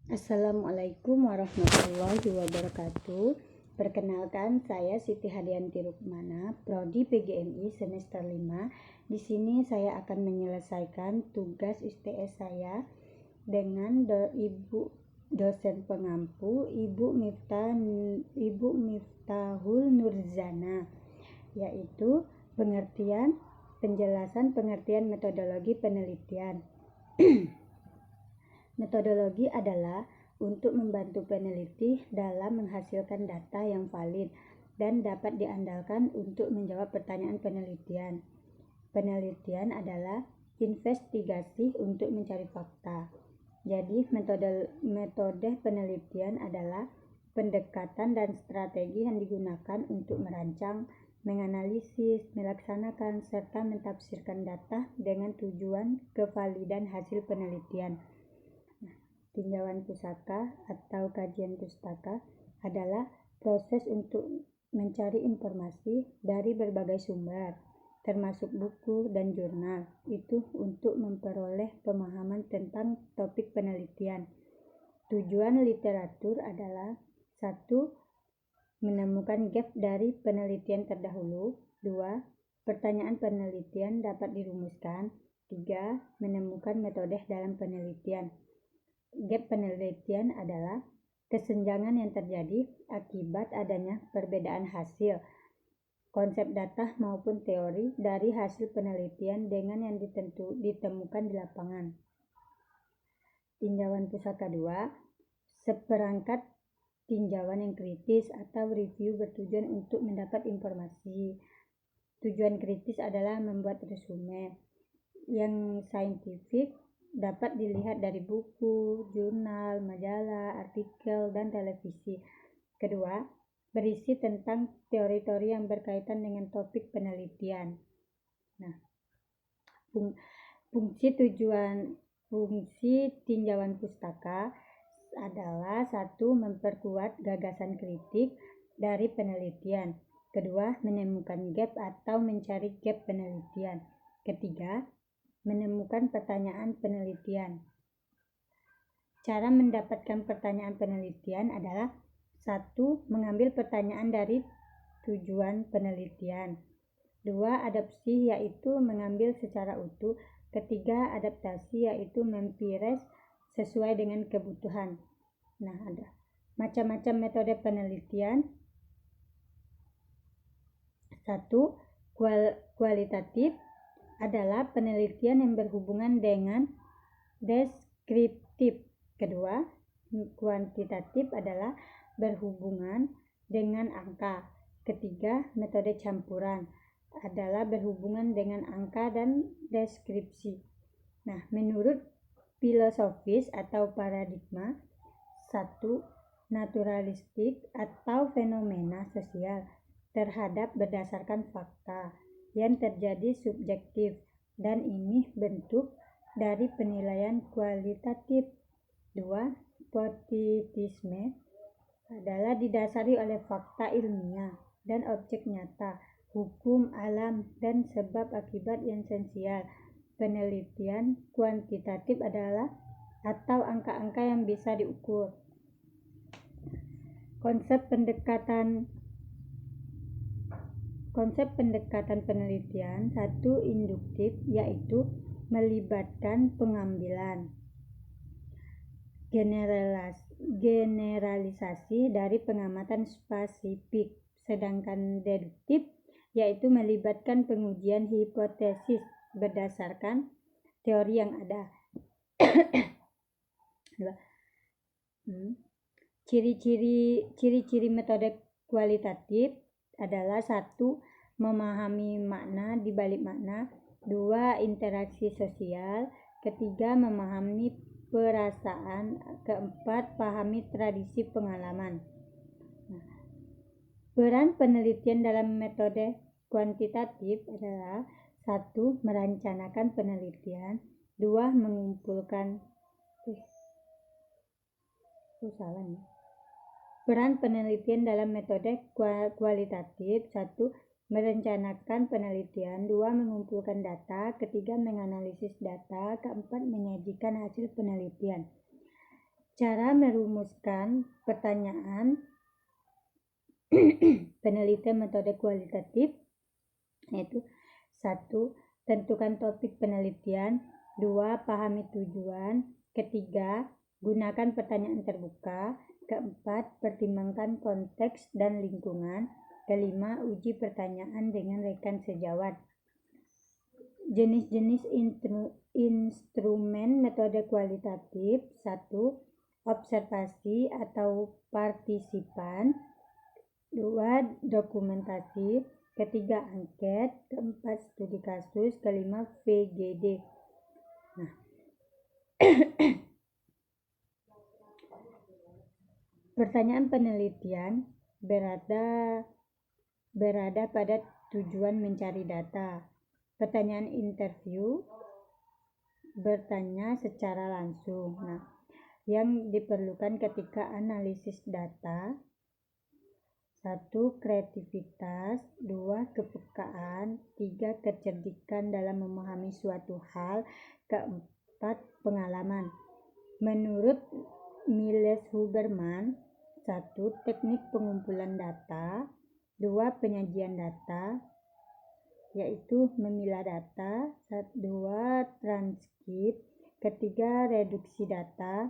Assalamualaikum warahmatullahi wabarakatuh. Perkenalkan, saya Siti Hadianti Rukmana, Prodi PGMI semester 5. Di sini saya akan menyelesaikan tugas UTS saya dengan Ibu dosen pengampu Ibu Miftahul Nurzana, yaitu penjelasan metodologi penelitian. Metodologi adalah untuk membantu peneliti dalam menghasilkan data yang valid dan dapat diandalkan untuk menjawab pertanyaan penelitian. Penelitian adalah investigasi untuk mencari fakta. Jadi, metode penelitian adalah pendekatan dan strategi yang digunakan untuk merancang, menganalisis, melaksanakan, serta mentafsirkan data dengan tujuan kevalidan hasil penelitian. Tinjauan pustaka atau kajian pustaka adalah proses untuk mencari informasi dari berbagai sumber, termasuk buku dan jurnal, itu untuk memperoleh pemahaman tentang topik penelitian. Tujuan literatur adalah 1. Menemukan gap dari penelitian terdahulu. 2. Pertanyaan penelitian dapat dirumuskan. 3. Menemukan metode dalam penelitian. Gap penelitian adalah kesenjangan yang terjadi akibat adanya perbedaan hasil, konsep data maupun teori dari hasil penelitian dengan yang ditemukan di lapangan. Tinjauan pusaka 2, seperangkat tinjauan yang kritis atau review bertujuan untuk mendapat informasi. Tujuan kritis adalah membuat resume yang saintifik, dapat dilihat dari buku, jurnal, majalah, artikel, dan televisi. Kedua, berisi tentang teori-teori yang berkaitan dengan topik penelitian. Nah, fungsi tinjauan pustaka adalah 1. Memperkuat gagasan kritik dari penelitian. Kedua, menemukan gap atau mencari gap penelitian. Ketiga, menemukan pertanyaan penelitian. Cara mendapatkan pertanyaan penelitian adalah 1. Mengambil pertanyaan dari tujuan penelitian. 2. Adopsi, yaitu mengambil secara utuh. Ketiga, adaptasi, yaitu memperes sesuai dengan kebutuhan. Nah, ada macam-macam metode penelitian. 1. Kualitatif adalah penelitian yang berhubungan dengan deskriptif. Kedua, kuantitatif adalah berhubungan dengan angka. Ketiga, metode campuran adalah berhubungan dengan angka dan deskripsi. Nah, menurut filosofis atau paradigma, 1. Naturalistik atau fenomena sosial terhadap berdasarkan fakta yang terjadi subjektif, dan ini bentuk dari penilaian kualitatif. 2. Positivisme adalah didasari oleh fakta ilmiah dan objek nyata, hukum alam, dan sebab akibat yang esensial. Penelitian kuantitatif adalah atau angka-angka yang bisa diukur. Konsep pendekatan penelitian. 1. Induktif, yaitu melibatkan pengambilan generalisasi dari pengamatan spesifik. Sedangkan deduktif, yaitu melibatkan pengujian hipotesis berdasarkan teori yang ada. Ciri-ciri metode kualitatif adalah 1. Memahami makna di balik makna. 2. Interaksi sosial. Ketiga, memahami perasaan. Keempat, pahami tradisi pengalaman. Peran penelitian dalam metode kuantitatif adalah 1. Merencanakan penelitian. 2. Mengumpulkan Peran penelitian dalam metode kualitatif. 1. Merencanakan penelitian. 2. Mengumpulkan data. Ketiga, menganalisis data. Keempat, menyajikan hasil penelitian. Cara merumuskan pertanyaan penelitian metode kualitatif yaitu 1. Tentukan topik penelitian. 2. Pahami tujuan. 3. Gunakan pertanyaan terbuka. 4. Pertimbangkan konteks dan lingkungan. 5. Uji pertanyaan dengan rekan sejawat. Jenis-jenis instrumen metode kualitatif. 1. Observasi atau partisipan. 2. Dokumentasi. 3. Angket. 4. Studi kasus. 5. VGD. Nah, pertanyaan penelitian berada pada tujuan mencari data. Pertanyaan interview bertanya secara langsung. Nah, yang diperlukan ketika analisis data: 1. Kreativitas. 2. Kepekaan. 3. Kecerdikan dalam memahami suatu hal. 4. Pengalaman. Menurut Miles Huberman: 1. Teknik pengumpulan data. 2. Penyajian data, yaitu memilah data. 2. Transkrip. 3. Reduksi data,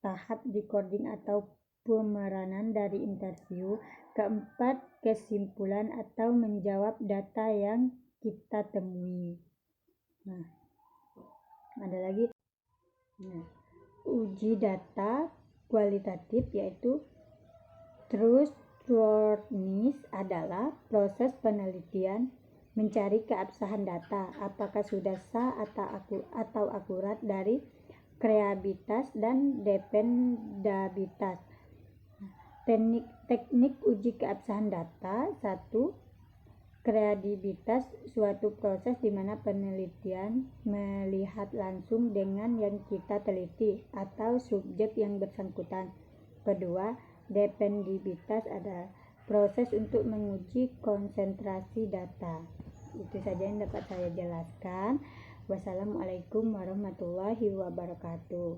tahap decoding atau pemeranan dari interview. 4. Kesimpulan atau menjawab data yang kita temui. Nah, ada lagi. Uji data kualitatif yaitu trustworthiness adalah proses penelitian mencari keabsahan data, apakah sudah sah atau akurat dari kreativitas dan dependabilitas. Teknik uji keabsahan data. 1. Kredibilitas suatu proses di mana penelitian melihat langsung dengan yang kita teliti atau subjek yang bersangkutan. Kedua, dependabilitas adalah proses untuk menguji konsentrasi data. Itu saja yang dapat saya jelaskan. Wassalamualaikum warahmatullahi wabarakatuh.